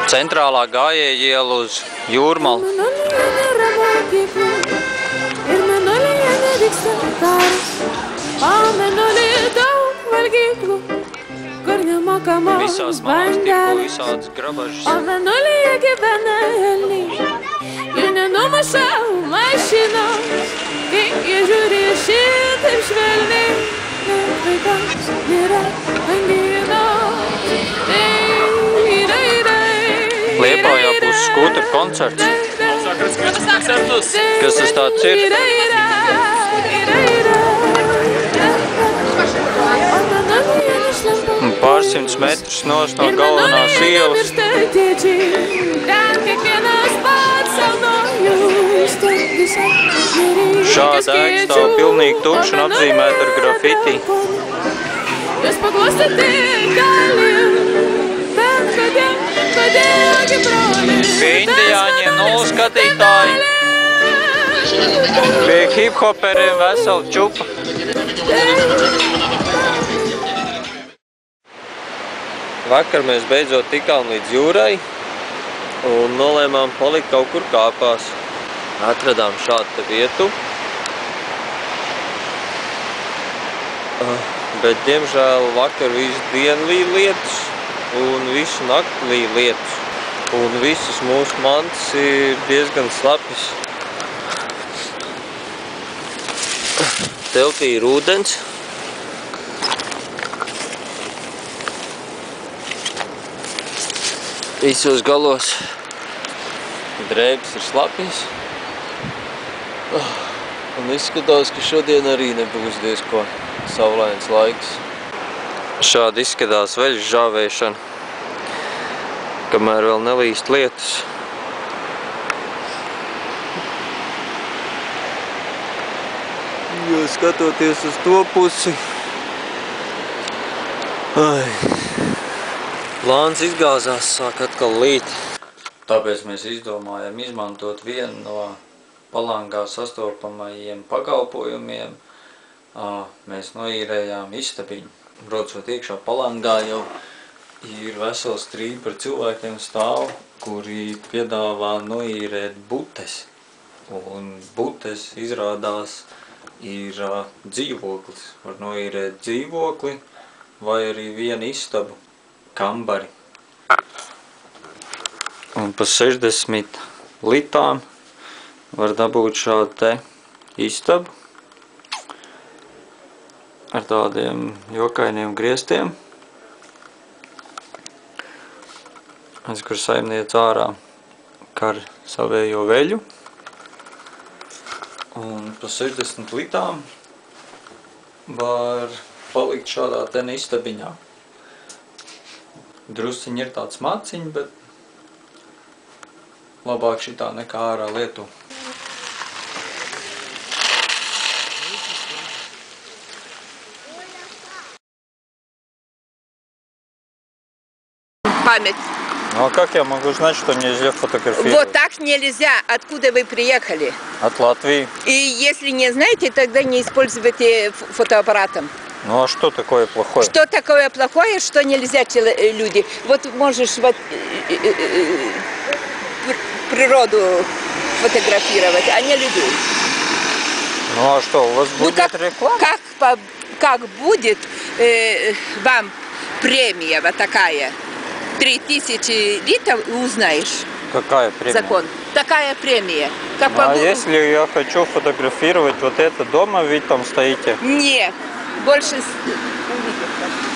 Centrālā gājēja iela uz Jūrmalu. Visās malās tirko visādas grabažas. Liepājā būs skūteru koncerts. Kas tas tāds ir? Pārsimts metrus nos no galvenās ielas. Šāda ēka stāv pilnīgi tukša un apzīmēta ar grafiti. Pie indiāņiem 0 skatītāji. Pie hiphoperiem vesela čupa. Vakar mēs beidzot tikām līdz jūrai un nolēmām palikt kaut kur kāpās. Atradām šādu te vietu. Bet, diemžēl, vakar visu dienu līja lietus un visu nakti līja lietus. Un visas mūsu mantas ir diezgan slapjas. Teltī ir ūdens. Visos galos drēbes ir slapjas. Un izskatās, ka šodien arī nebūs diezko saulains laiks. Šādi izskatās veļas žāvēšana, kamēr vēl nelīst lietus. Jo skatoties uz to pusi, plāns izgāzās, sāk atkal līt. Tāpēc mēs izdomājam izmantot vienu no Palangā sastopamajiem pakalpojumiem. Mēs noīrējām istabiņu. Braucot iekšā Palangā jau ir vesels strīdi par cilvēkiem stāv, kuri piedāvā noīrēt butes. Un butes izrādās ir dzīvoklis. Var noīrēt dzīvokli vai arī vienu istabu kambari. Un pa 60 litām var dabūt šādu te istabu ar tādiem jokainiem griestiem, kur saimniec ārā kar savējo veļu. Un pa 60 litām var palikt šādā te istabiņā. Drusciņi ir tāds maciņi, bet labāk šitā nekā ārā Lietu. Память. Ну а как я могу знать, что нельзя фотографировать? Вот так нельзя. Откуда вы приехали? От Латвии. И если не знаете, тогда не используйте фотоаппаратом. Ну а что такое плохое? Что такое плохое, что нельзя люди? Вот можешь вот, природу фотографировать, а не людей. Ну а что, у вас будет реклама? Как будет вам премия вот такая? 3000 литров узнаешь. Какая премия? Закон. Такая премия. Как а если я хочу фотографировать вот это дома, ведь там стоите? Нет. Больше увидят.